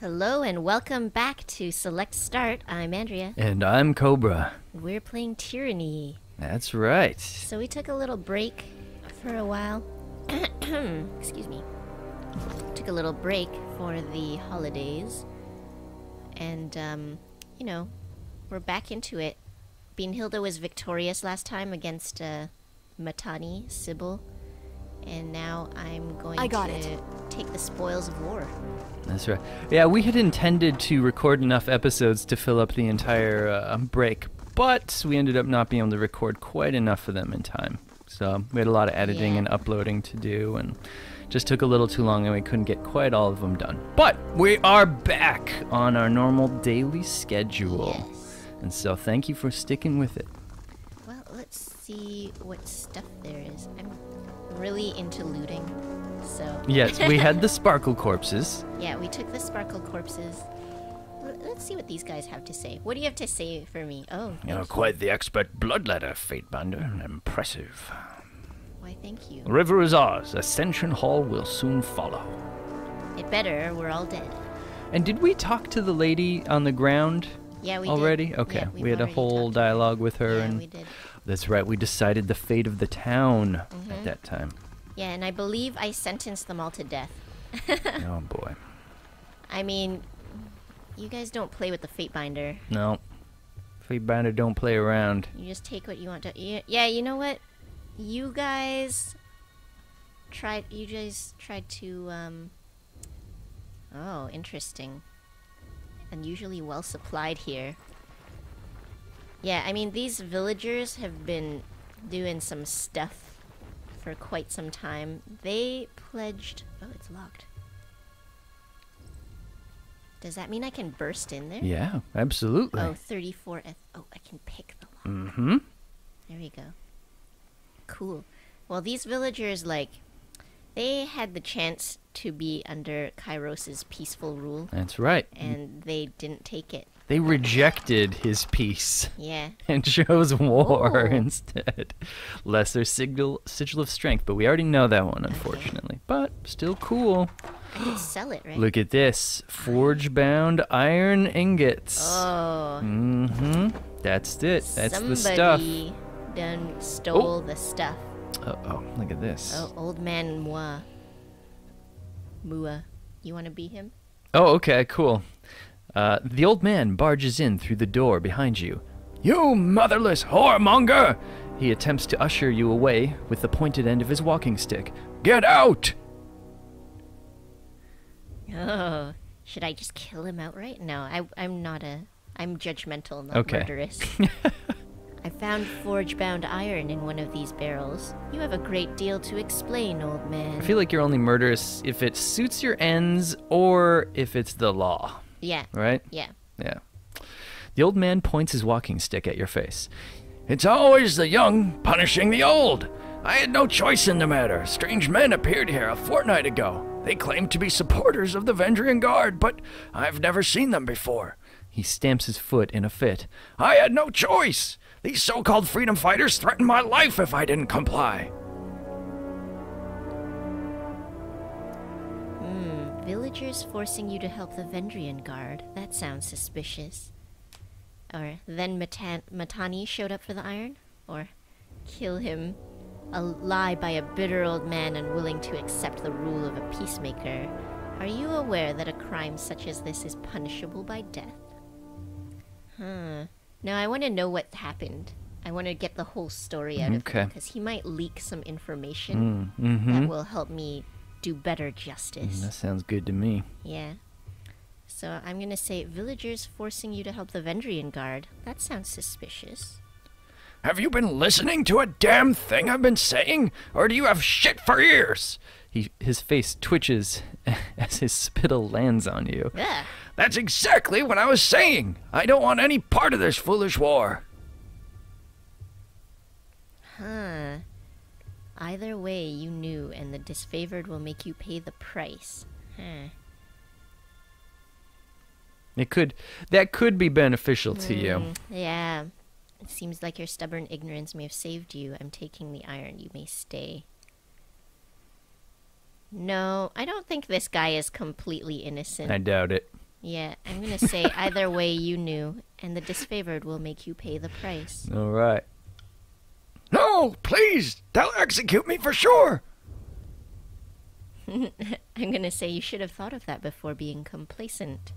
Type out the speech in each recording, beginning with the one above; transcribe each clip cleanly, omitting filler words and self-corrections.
Hello and welcome back to Select Start. I'm Andrea. And I'm Cobra. We're playing Tyranny. That's right. So we took a little break for a while. Excuse me. Took a little break for the holidays. And, you know, we're back into it. Beanhilda was victorious last time against Matani, Sybil. And now I'm going to take the spoils of war. That's right. Yeah, we had intended to record enough episodes to fill up the entire break, but we ended up not being able to record quite enough of them in time. So we had a lot of editing and uploading to do, and just took a little too long, and we couldn't get quite all of them done. But we are back on our normal daily schedule. Yes. And so thank you for sticking with it. Well, let's see what stuff there is. I'm really into looting, so... Yes, we had the sparkle corpses. Yeah, we took the sparkle corpses. Let's see what these guys have to say. What do you have to say for me? Oh, You're quite the expert bloodletter, Fatebinder. Impressive. Why, thank you. The river is ours. Ascension Hall will soon follow. It better, we're all dead. And did we talk to the lady on the ground? Yeah, we already? did. Okay, Yeah, we had a whole dialogue with her. Yeah, and we did. That's right, we decided the fate of the town at that time. Yeah, and I believe I sentenced them all to death. Oh boy. I mean, you guys don't play with the Fatebinder. No. Fatebinder don't play around. You just take what you want to... Yeah, you know what? You guys tried to, Oh, interesting. Unusually well supplied here. Yeah, I mean, these villagers have been doing some stuff for quite some time. They pledged... Oh, it's locked. Does that mean I can burst in there? Yeah, absolutely. Oh, 34... Oh, I can pick the lock. Mm-hmm. There we go. Cool. Well, these villagers, like... They had the chance to be under Kairos's peaceful rule. That's right. And they didn't take it. They rejected his peace. Yeah. And chose war Oh. instead. Lesser sigil of strength, but we already know that one, unfortunately. But still cool. I could sell it, right? Look at this. Forge-bound iron ingots. Oh. Mm-hmm. That's it. That's Somebody the stuff. done stole the stuff. Uh-oh. Look at this. Oh, old man Mua. Mua. You want to be him? Oh, okay, cool. The old man barges in through the door behind you. You motherless whoremonger! He attempts to usher you away with the pointed end of his walking stick. Get out! Oh. Should I just kill him outright? No, I'm not a... I'm judgmental, not Okay. murderous. I found forge-bound iron in one of these barrels. You have a great deal to explain, old man. I feel like you're only murderous if it suits your ends or if it's the law. Yeah. Right? Yeah. Yeah. The old man points his walking stick at your face. It's always the young punishing the old. I had no choice in the matter. Strange men appeared here a fortnight ago. They claimed to be supporters of the Vendrian Guard, but I've never seen them before. He stamps his foot in a fit. I had no choice. These so-called freedom fighters threatened my life if I didn't comply. Villagers forcing you to help the Vendrian Guard. That sounds suspicious. Or then Matani showed up for the iron? Or kill him. A lie by a bitter old man unwilling to accept the rule of a peacemaker. Are you aware that a crime such as this is punishable by death? Now I want to know what happened. I want to get the whole story out of him, because he might leak some information that will help me do better justice. That sounds good to me. Yeah. So I'm going to say villagers forcing you to help the Vendrian Guard. That sounds suspicious. Have you been listening to a damn thing I've been saying? Or do you have shit for ears? His face twitches as his spittle lands on you. Ugh. That's exactly what I was saying. I don't want any part of this foolish war. Huh. Either way, you knew, and the disfavored will make you pay the price. Huh. That could be beneficial to you. Yeah. It seems like your stubborn ignorance may have saved you. I'm taking the iron. You may stay. No, I don't think this guy is completely innocent. I doubt it. Yeah, I'm gonna say either way you knew, and the disfavored will make you pay the price. All right. No, please! They'll execute me for sure! I'm gonna say you should have thought of that before being complacent.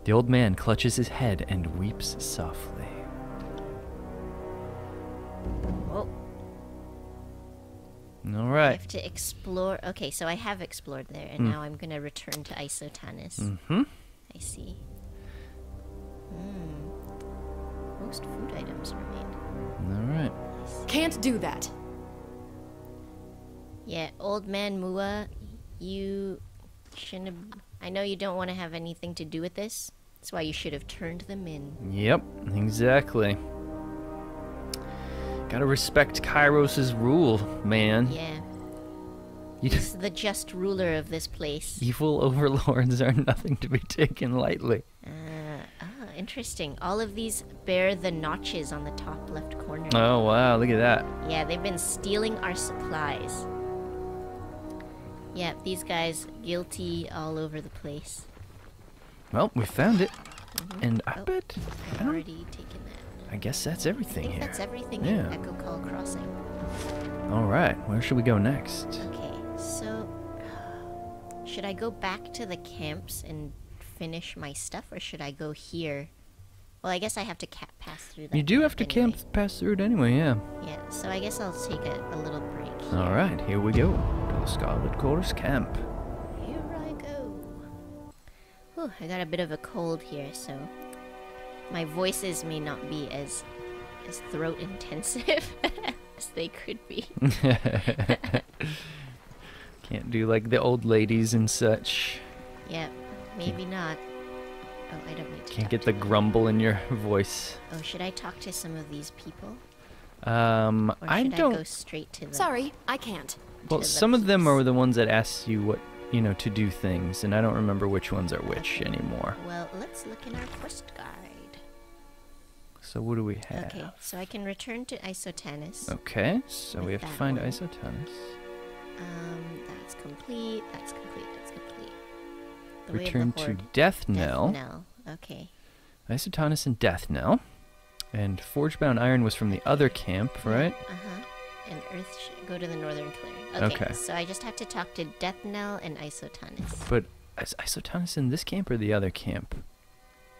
The old man clutches his head and weeps softly. Oh, All I right. have to explore. Okay, so I have explored there, and now I'm gonna return to Isotanus. Mm-hmm. I see. Most food items remain. All right. Can't do that. Yeah, old man Mua, you shouldn't have... I know you don't want to have anything to do with this. That's why you should have turned them in. Yep, exactly. Gotta respect Kairos's rule, man. Yeah, You he's the just ruler of this place. evil overlords are nothing to be taken lightly. Interesting. All of these bear the notches on the top left corner. Oh, wow, look at that. Yeah, they've been stealing our supplies. Yeah, these guys guilty all over the place. Well, we found it. And I Oh, bet... I've already taken that. I guess that's everything I think here. that's everything Yeah. in Echo Call Crossing. All right, where should we go next? Okay, so should I go back to the camps and finish my stuff, or should I go here? Well, I guess I have to pass through that. You do have to anyway. camp pass through it anyway, yeah. Yeah, so I guess I'll take a little break here. All right, here we go to the Scarlet Chorus camp. Here I go. Whew, I got a bit of a cold here, so my voices may not be as throat intensive as they could be. Can't do like the old ladies and such. Yeah, maybe not. Oh, I don't need to Can't talk get to the them. grumble in your voice. Oh, should I talk to some of these people? Or I should I don't. go straight to the... Sorry, I can't. Well, to the some of them peeps? are the ones that ask you what, you know, to do things, and I don't remember which ones are which anymore. Well, let's look in our quest guide. So what do we have? Okay, so I can return to Isotanus. Okay, so we With have to that find one. Isotanus. That's complete, that's complete, that's complete. The Way of the Return to Horde. Death Knell. Knell, okay. Isotanus and Death Knell. And Forgebound Iron was from the other camp, right? Uh-huh. And Earth go to the Northern Clearing. Okay, Okay. so I just have to talk to Death Knell and Isotanus. But is Isotanus in this camp or the other camp?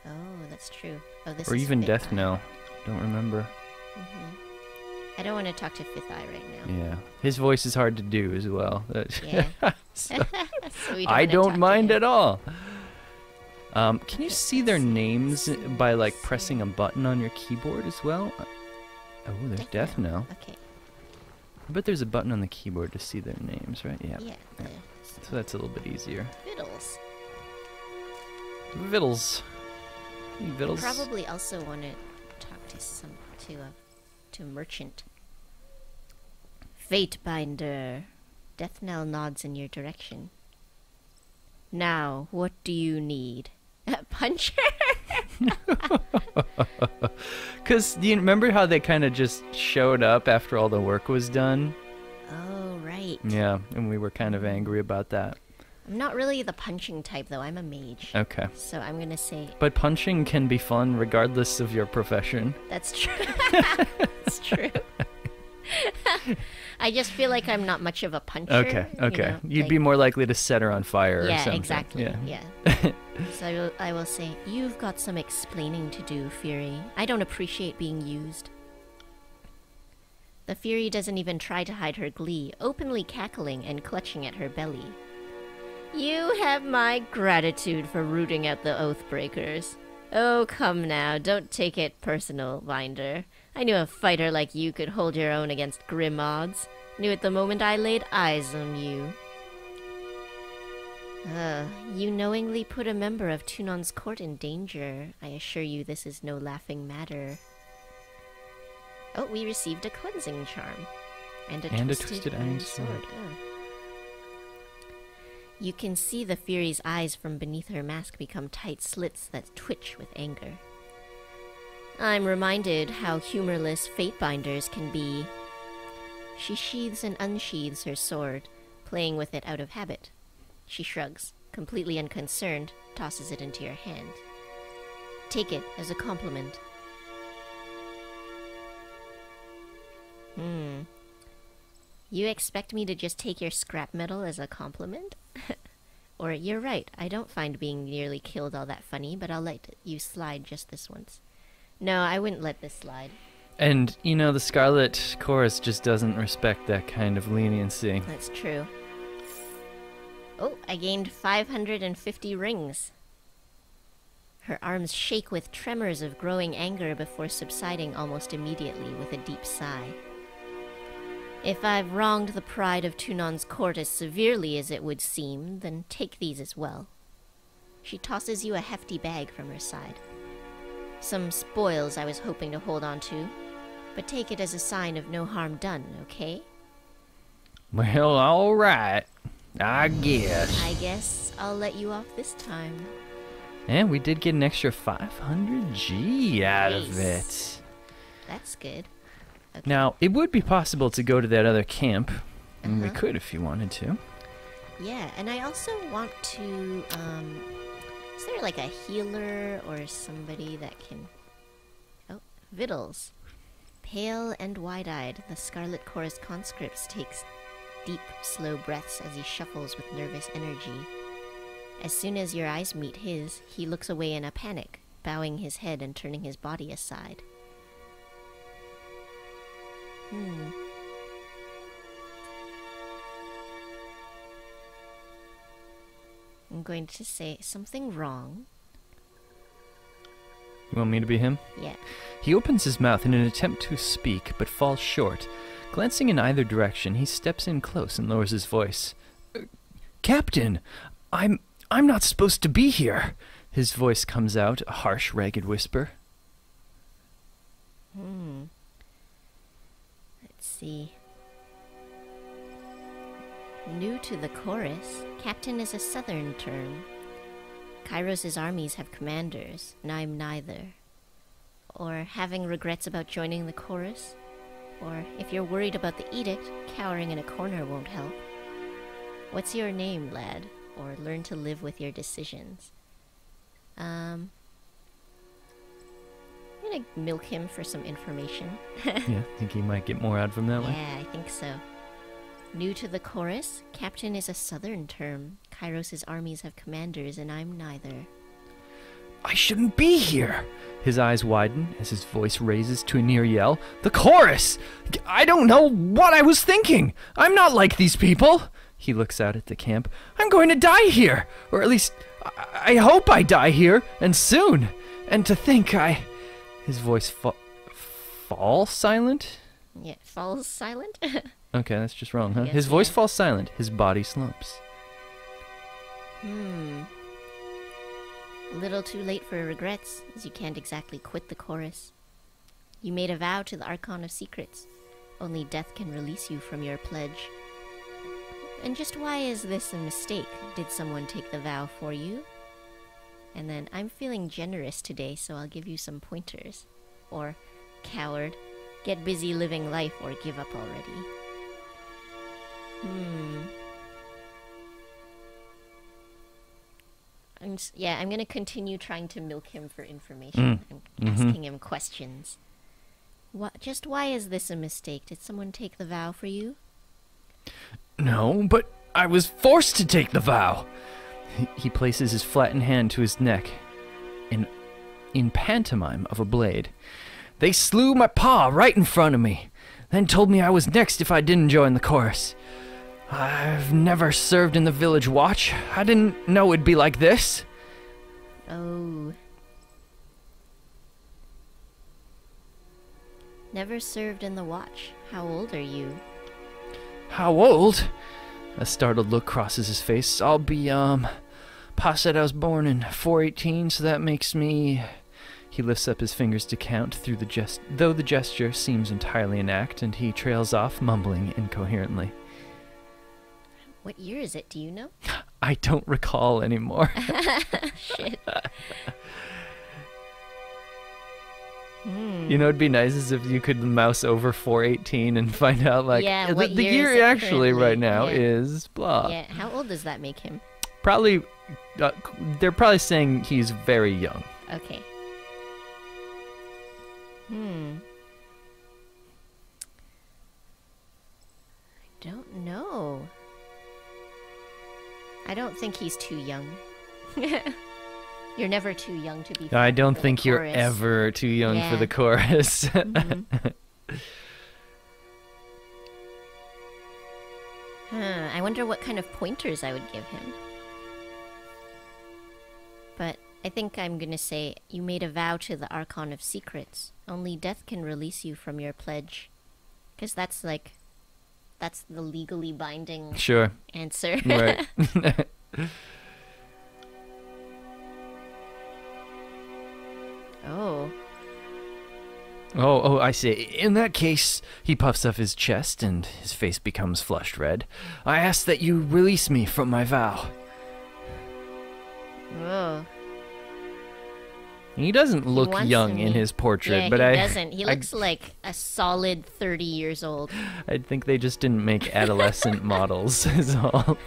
Oh, that's true. Oh, this Or is even Fifth Death Eye. Knell. Don't remember. I don't want to talk to Fifth Eye right now. Yeah. His voice is hard to do as well. Yeah. So, So we I wanna talk don't to mind him. at all. Can you see their names by like pressing a button on your keyboard as well? Oh, there's Death Knell. Okay. I bet there's a button on the keyboard to see their names, right? Yeah. Yeah. So that's a little bit easier. Fiddles. Vittles. Hey, Vittles. Probably also want to talk to to a merchant. Fatebinder. Death Knell nods in your direction. Now, what do you need? A puncher? Because do you remember how they kind of just showed up after all the work was done? Oh, right. Yeah, and we were kind of angry about that. I'm not really the punching type, though. I'm a mage. Okay. So I'm going to say But punching can be fun regardless of your profession. that's true. That's true. I just feel like I'm not much of a puncher. Okay, you okay. know, You'd like- be more likely to set her on fire or Yeah, something. exactly. Yeah. Yeah. So I will say, you've got some explaining to do, Fury. I don't appreciate being used. The Fury doesn't even try to hide her glee, openly cackling and clutching at her belly. You have my gratitude for rooting out the Oathbreakers. Oh, come now, don't take it personal, Binder. I knew a fighter like you could hold your own against grim odds. Knew it the moment I laid eyes on you. You knowingly put a member of Tunon's court in danger. I assure you this is no laughing matter. Oh, we received a cleansing charm. And a twisted iron sword. Oh. You can see the Fury's eyes from beneath her mask become tight slits that twitch with anger. I'm reminded how humorless Fatebinders can be. She sheathes and unsheathes her sword, playing with it out of habit. She shrugs, completely unconcerned, tosses it into your hand. Take it as a compliment. You expect me to just take your scrap metal as a compliment? Or, you're right, I don't find being nearly killed all that funny, but I'll let you slide just this once. No, I wouldn't let this slide. And, you know, the Scarlet Chorus just doesn't respect that kind of leniency. That's true. Oh, I gained 550 rings. Her arms shake with tremors of growing anger before subsiding almost immediately with a deep sigh. If I've wronged the pride of Tunon's court as severely as it would seem, then take these as well. She tosses you a hefty bag from her side. Some spoils I was hoping to hold on to, but take it as a sign of no harm done, okay? Well, all right. I guess. I guess I'll let you off this time. And we did get an extra 500 G out of Nice. it. That's good. Okay. Now, it would be possible to go to that other camp. And we Uh-huh. could if you wanted to. Yeah, and I also want to, is there like a healer or somebody that can... Oh, Vittles. Pale and wide-eyed, the Scarlet Chorus conscript takes deep, slow breaths as he shuffles with nervous energy. As soon as your eyes meet his, he looks away in a panic, bowing his head and turning his body aside. I'm going to say something wrong. You want me to be him? Yeah. He opens his mouth in an attempt to speak, but falls short. Glancing in either direction, he steps in close and lowers his voice. Captain, I'm not supposed to be here. His voice comes out, a harsh, ragged whisper. Let's see. New to the chorus, captain is a southern term. Kairos' armies have commanders, and I'm neither. Or having regrets about joining the chorus. Or if you're worried about the edict, cowering in a corner won't help. What's your name, lad? Or learn to live with your decisions. I'm gonna milk him for some information. Yeah, think he might get more out from that way? Yeah, I think so. New to the chorus, captain is a southern term. Kairos' armies have commanders, and I'm neither. I shouldn't be here! His eyes widen as his voice raises to a near yell. The chorus! I don't know what I was thinking! I'm not like these people! He looks out at the camp. I'm going to die here! Or at least, I hope I die here, and soon! And to think His voice falls silent? Yeah, falls silent? Okay, that's just wrong, huh? Yes, His voice yeah. falls silent. His body slumps. A little too late for regrets, as you can't exactly quit the chorus. You made a vow to the Archon of Secrets. Only death can release you from your pledge. And just why is this a mistake? Did someone take the vow for you? And then, I'm feeling generous today, so I'll give you some pointers. Or, coward, get busy living life or give up already. I'm gonna continue trying to milk him for information. I'm asking him questions. Just why is this a mistake? Did someone take the vow for you? No, but I was forced to take the vow. He places his flattened hand to his neck in pantomime of a blade. They slew my pa right in front of me, then told me I was next if I didn't join the chorus. I've never served in the village watch. I didn't know it'd be like this. Oh. Never served in the watch. How old are you? How old? A startled look crosses his face. I'll be, Pa said I was born in 418, so that makes me... He lifts up his fingers to count though the gesture seems entirely an act, and he trails off, mumbling incoherently. What year is it, do you know? I don't recall anymore. Shit. You know, it'd be nice as if you could mouse over 418 and find out, like, Yeah, the what year year is it actually currently? right now Yeah. is blah. Yeah, how old does that make him? Probably, they're probably saying he's very young. Okay. I don't know. I don't think he's too young. You're never too young to be. I don't for think the you're chorus. ever too young for Yeah. the chorus. I wonder what kind of pointers I would give him. But I think I'm gonna say you made a vow to the Archon of Secrets. Only death can release you from your pledge. Because that's the legally binding Sure. answer. Right. Oh. Oh, I see. In that case, he puffs up his chest and his face becomes flushed red. I ask that you release me from my vow. Oh. He doesn't look wants young to in be- his portrait, Yeah, but he doesn't. He I looks like a solid 30 years old. I think they just didn't make adolescent models, is all.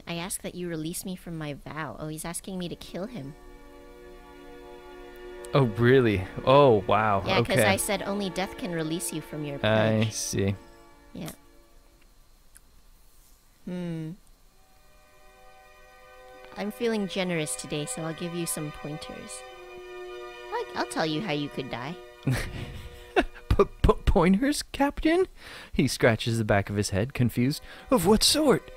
I ask that you release me from my vow. Oh, he's asking me to kill him. Oh, really? Oh, wow. Yeah, because okay. I said only death can release you from your I pledge. see. Yeah. I'm feeling generous today, so I'll give you some pointers. I'll tell you how you could die. Pointers, Captain? He scratches the back of his head, confused. Of what sort?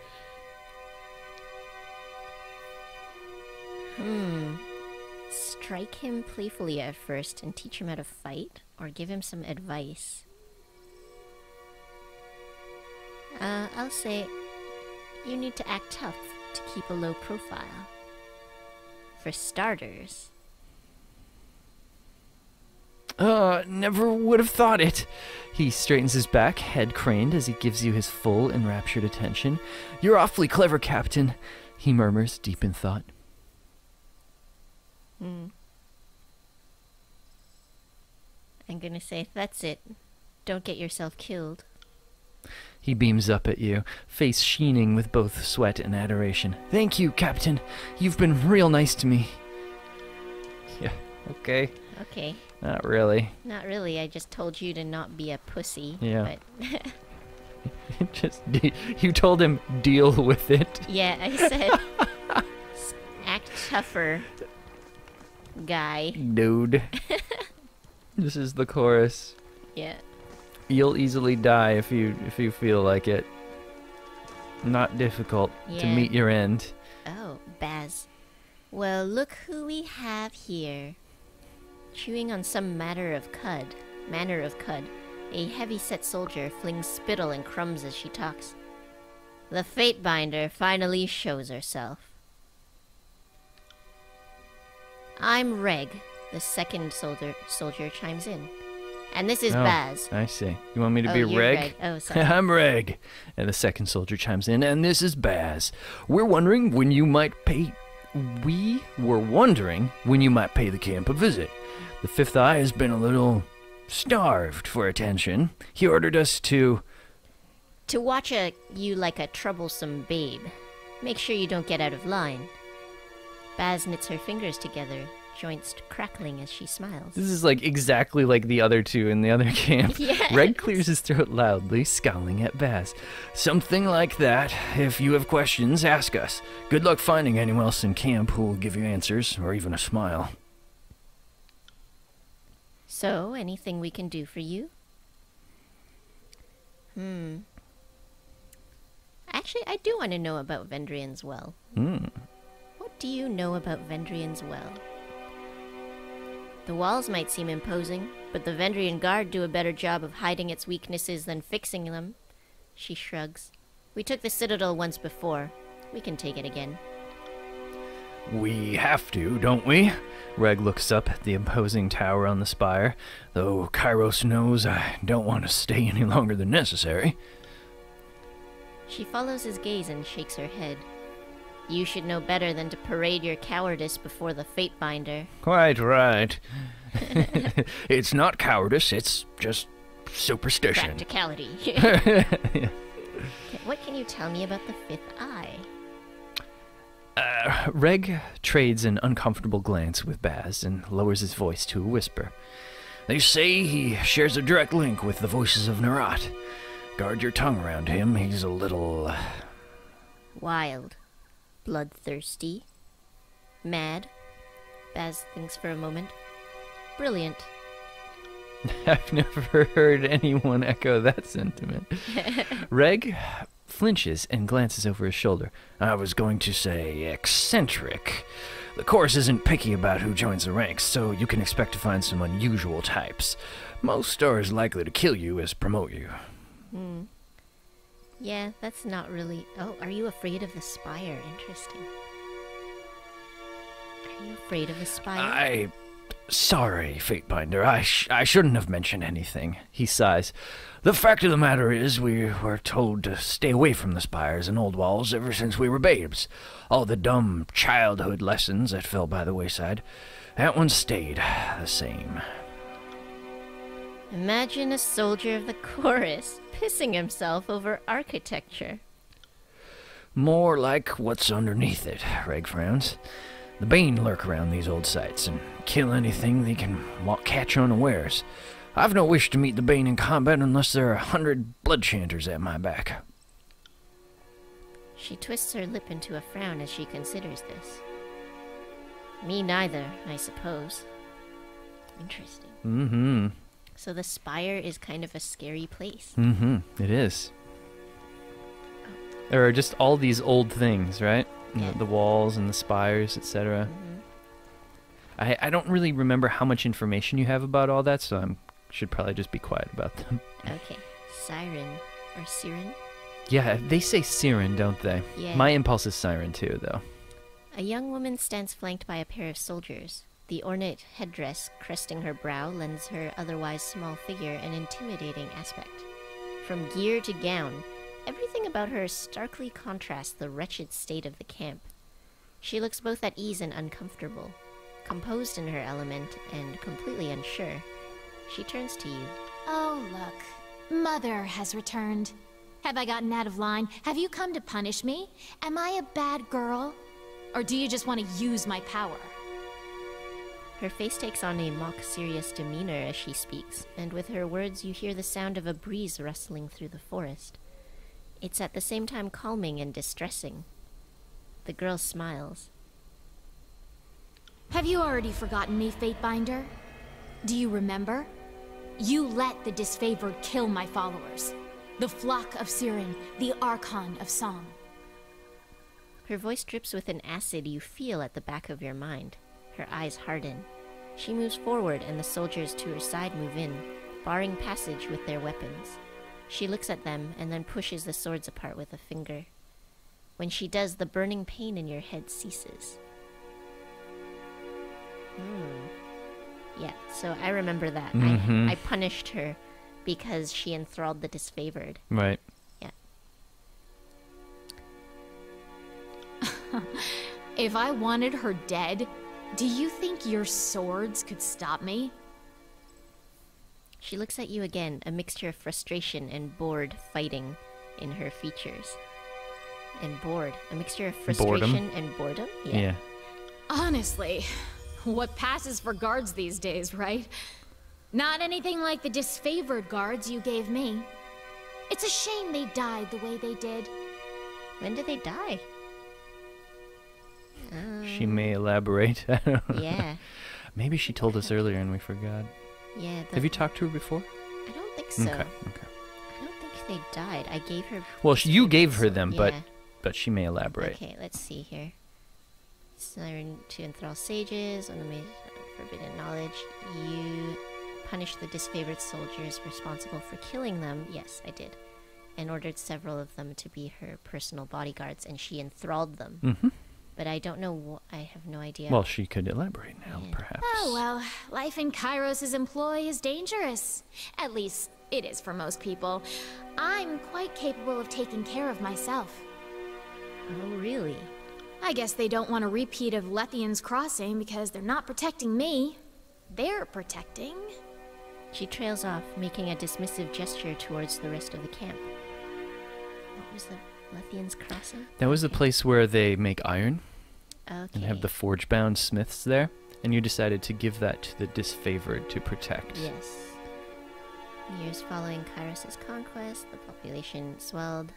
Strike him playfully at first and teach him how to fight, or give him some advice. I'll say you need to act tough to keep a low profile. For starters. Never would have thought it. He straightens his back, head craned, as he gives you his full, enraptured attention. You're awfully clever, Captain, he murmurs, deep in thought. I'm gonna say, that's it. Don't get yourself killed. He beams up at you, face sheening with both sweat and adoration. Thank you, Captain. You've been real nice to me. Yeah, okay. Okay. Not really. Not really. I just told you to not be a pussy. Yeah. But Just, you told him, deal with it. yeah, I said act tougher, guy. Dude. This is the chorus. Yeah. You'll easily die if you feel like it. Not difficult to Yeah. meet your end. Oh, Baz. Well, look who we have here. Chewing on some manner of cud. A heavy-set soldier flings spittle and crumbs as she talks. The Fatebinder finally shows herself. I'm Reg, the second soldier chimes in. And this is Oh, Baz. I see. You want me to Oh, be you're Reg? Reg. Oh, sorry. I'm Reg. And the second soldier chimes in, and this is Baz. We're wondering when you might pay... We were wondering when you might pay the camp a visit. The Fifth Eye has been a little starved for attention. He ordered us to... To watch you like a troublesome babe. Make sure you don't get out of line. Baz knits her fingers together, joints crackling as she smiles. This is like exactly like the other two in the other camp. Yes. Reg clears his throat loudly, scowling at Baz. Something like that. If you have questions, ask us. Good luck finding anyone else in camp who will give you answers, or even a smile. So, anything we can do for you? Actually, I do want to know about Vendrian's Well. What do you know about Vendrian's Well? The walls might seem imposing, but the Vendrian Guard do a better job of hiding its weaknesses than fixing them. She shrugs. We took the Citadel once before. We can take it again. We have to, don't we? Reg looks up at the imposing tower on the spire, though Kairos knows I don't want to stay any longer than necessary. She follows his gaze and shakes her head. You should know better than to parade your cowardice before the Fatebinder. Quite right. It's not cowardice, it's just superstition. Practicality. What can you tell me about the fifth eye? Reg trades an uncomfortable glance with Baz and lowers his voice to a whisper. They say he shares a direct link with the voices of Narat. Guard your tongue around him, he's a little... Wild. Bloodthirsty. Mad. Baz thinks for a moment. Brilliant. I've never heard anyone echo that sentiment. Reg flinches and glances over his shoulder. I was going to say eccentric. The course isn't picky about who joins the ranks, so you can expect to find some unusual types. Most are as likely to kill you as promote you. Yeah, that's not really... Oh, are you afraid of the spire? Interesting. Are you afraid of the spire? Sorry, Fatebinder. I shouldn't have mentioned anything. He sighs. The fact of the matter is, we were told to stay away from the spires and old walls ever since we were babes. All the dumb childhood lessons that fell by the wayside. That one stayed the same. Imagine a soldier of the chorus pissing himself over architecture. More like what's underneath it, Reg frowns. The Bane lurk around these old sites and kill anything they can catch unawares. I've no wish to meet the Bane in combat unless there are 100 blood chanters at my back. She twists her lip into a frown as she considers this. Me neither, I suppose. Interesting. Mm-hmm. So the spire is kind of a scary place. Mm-hmm. It is. There are just all these old things, right? Yeah. The walls and the spires, etc. I don't really remember how much information you have about all that, so I should probably just be quiet about them. Okay. Siren. Or Sirin? Yeah, they say Sirin, don't they? Yeah. My impulse is Siren too, though. A young woman stands flanked by a pair of soldiers. The ornate headdress cresting her brow lends her otherwise small figure an intimidating aspect. From gear to gown, everything about her starkly contrasts the wretched state of the camp. She looks both at ease and uncomfortable, composed in her element and completely unsure. She turns to you. Oh, look. Mother has returned. Have I gotten out of line? Have you come to punish me? Am I a bad girl? Or do you just want to use my power? Her face takes on a mock-serious demeanor as she speaks, and with her words you hear the sound of a breeze rustling through the forest. It's at the same time calming and distressing. The girl smiles. Have you already forgotten me, Fatebinder? Do you remember? You let the disfavored kill my followers. The flock of Sirin, the Archon of Song. Her voice drips with an acid you feel at the back of your mind. Her eyes harden. She moves forward and the soldiers to her side move in, barring passage with their weapons. She looks at them and then pushes the swords apart with a finger. When she does, the burning pain in your head ceases. Yeah, so I remember that. I punished her because she enthralled the disfavored. Right. Yeah. If I wanted her dead, do you think your swords could stop me? She looks at you again, a mixture of frustration and bored fighting in her features. And bored. A mixture of frustration and boredom? Yeah. Honestly, what passes for guards these days, right? Not anything like the disfavored guards you gave me. It's a shame they died the way they did. When did they die? She may elaborate. I don't know. Yeah. Maybe she told us earlier and we forgot. Yeah. Have you talked to her before? I don't think so. Okay. I don't think they died. I gave her... Well, you gave her them, yeah. but she may elaborate. Okay, let's see here. Siren to enthrall sages, on the maze of forbidden knowledge. You punished the disfavored soldiers responsible for killing them. Yes, I did. And ordered several of them to be her personal bodyguards, and she enthralled them. Mm-hmm. But I don't know, I have no idea. Well, she could elaborate now, Yeah. perhaps. Oh, well, life in Kairos' employ is dangerous. At least, it is for most people. I'm quite capable of taking care of myself. Oh, really? I guess they don't want a repeat of Lethian's crossing because they're not protecting me. They're protecting... She trails off, making a dismissive gesture towards the rest of the camp. What was the Lethian's Crossing? That was the place where they make iron Okay. and have the forge-bound smiths there, and you decided to give that to the disfavored to protect. Yes. Years following Kairos' conquest, the population swelled.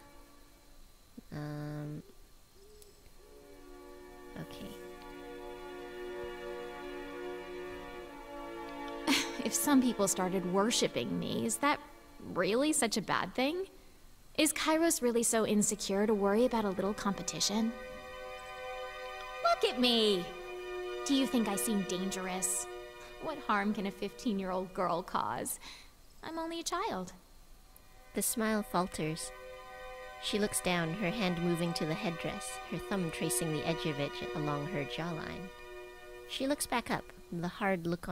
Okay. If some people started worshipping me, is that really such a bad thing? Is Kairos really so insecure to worry about a little competition? Look at me! Do you think I seem dangerous? What harm can a 15-year-old girl cause? I'm only a child. The smile falters. She looks down, her hand moving to the headdress, her thumb tracing the edge of it along her jawline. She looks back up, the hard look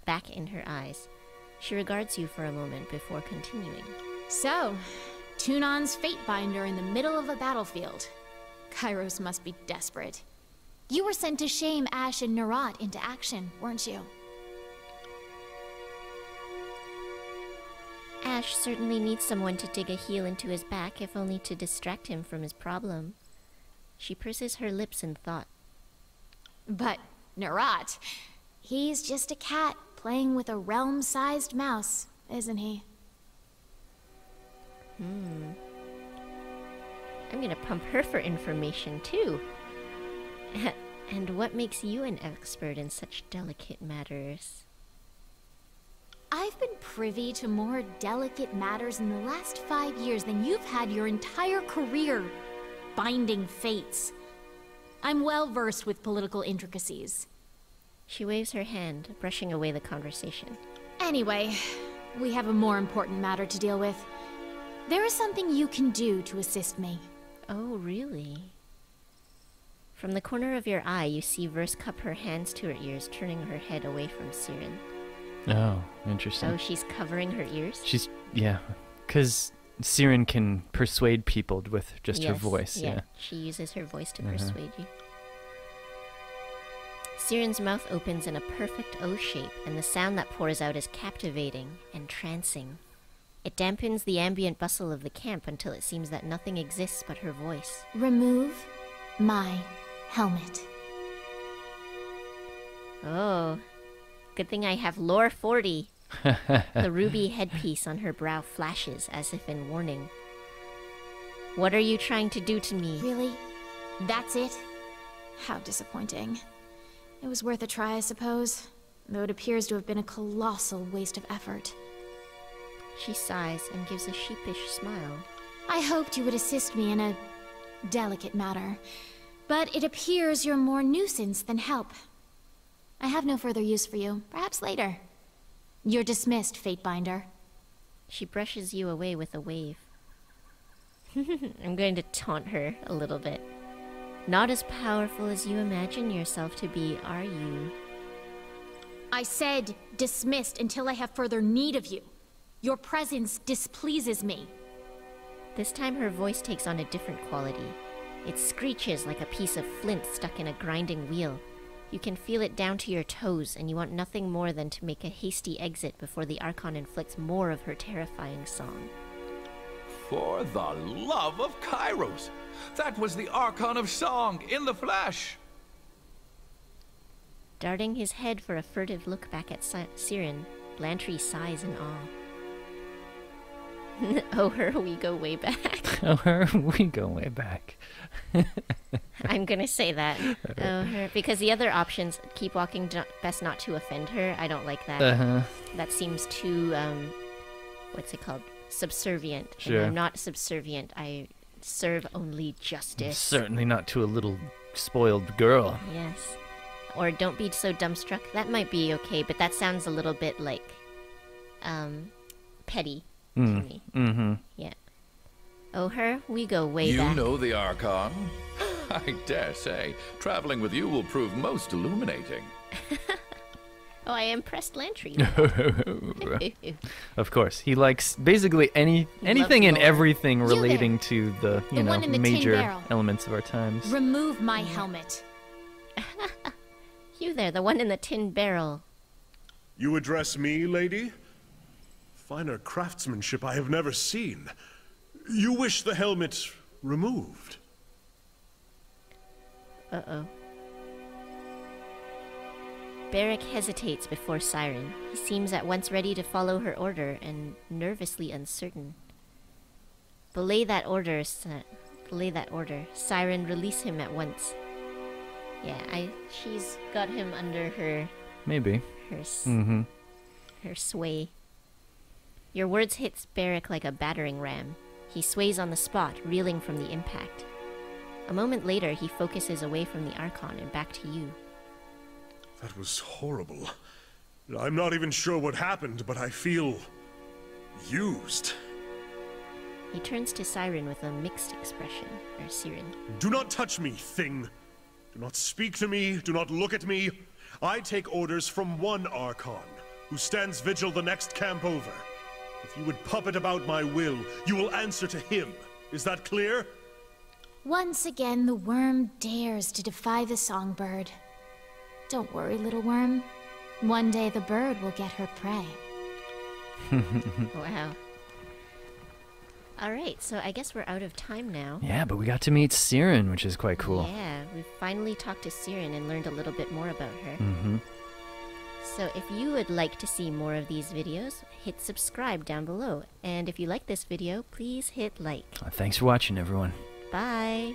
back in her eyes. She regards you for a moment before continuing. So, Tunon's Fatebinder in the middle of a battlefield. Kairos must be desperate. You were sent to shame Ash and Nerat into action, weren't you? Ash certainly needs someone to dig a heel into his back, if only to distract him from his problem. She purses her lips in thought. But Nerat, he's just a cat playing with a realm-sized mouse, isn't he? I'm gonna pump her for information, too. And what makes you an expert in such delicate matters? I've been privy to more delicate matters in the last 5 years than you've had your entire career binding fates. I'm well versed with political intricacies. She waves her hand, brushing away the conversation. Anyway, we have a more important matter to deal with. There is something you can do to assist me. Oh, really? From the corner of your eye, you see Verse cup her hands to her ears, turning her head away from Sirin. Oh, interesting. Oh, she's covering her ears? Yeah, because Sirin can persuade people with just her voice. Yeah. She uses her voice to persuade you. Sirin's mouth opens in a perfect O shape, and the sound that pours out is captivating, entrancing. It dampens the ambient bustle of the camp until it seems that nothing exists but her voice. Remove my helmet. Oh, good thing I have lore 40. The ruby headpiece on her brow flashes as if in warning. What are you trying to do to me? Really? That's it? How disappointing. It was worth a try, I suppose, though it appears to have been a colossal waste of effort. She sighs and gives a sheepish smile. I hoped you would assist me in a delicate matter, but it appears you're more nuisance than help. I have no further use for you. Perhaps later. You're dismissed, Fatebinder. She brushes you away with a wave. I'm going to taunt her a little bit. Not as powerful as you imagine yourself to be, are you? I said dismissed until I have further need of you. Your presence displeases me. This time her voice takes on a different quality. It screeches like a piece of flint stuck in a grinding wheel. You can feel it down to your toes, and you want nothing more than to make a hasty exit before the Archon inflicts more of her terrifying song. For the love of Kairos! That was the Archon of Song, in the flesh! Darting his head for a furtive look back at Sirin, Lantry sighs in awe. Oh, her, we go way back. Oh, her, we go way back. I'm gonna say that. Oh, her, because the other options, keep walking, best not to offend her. I don't like that. That seems too, what's it called? Subservient. Sure. And I'm not subservient. I serve only justice. Certainly not to a little spoiled girl. Yes. Or don't be so dumbstruck. That might be okay, but that sounds a little bit like, petty to me. Mm-hmm. Yeah. Oh, her, we go way back. You know the Archon? I dare say, traveling with you will prove most illuminating. Oh, I impressed Lantry. Of course, he likes basically anything and lore. everything relating to the one in the tin major barrel. elements of our times. Remove my helmet. You there, the one in the tin barrel. You address me, lady? Finer craftsmanship I have never seen. You wish the helmet removed? Uh-oh. Barrick hesitates before Siren. He seems at once ready to follow her order and nervously uncertain. Belay that order, belay that order. Siren, release him at once. Yeah, she's got him under her... Maybe. Her sway. Your words hits Barrick like a battering ram. He sways on the spot, reeling from the impact. A moment later, he focuses away from the Archon and back to you. That was horrible. I'm not even sure what happened, but I feel... used. He turns to Siren with a mixed expression, or Sirin. Do not touch me, thing. Do not speak to me, do not look at me. I take orders from one Archon, who stands vigil the next camp over. If you would puppet about my will, you will answer to him. Is that clear? Once again, the worm dares to defy the songbird. Don't worry, little worm. One day the bird will get her prey. Wow. Alright, so I guess we're out of time now. Yeah, but we got to meet Sirin, which is quite cool. Yeah, we've finally talked to Sirin and learned a little bit more about her. Mm-hmm. So if you would like to see more of these videos, hit subscribe down below. And if you like this video, please hit like. Thanks for watching, everyone. Bye!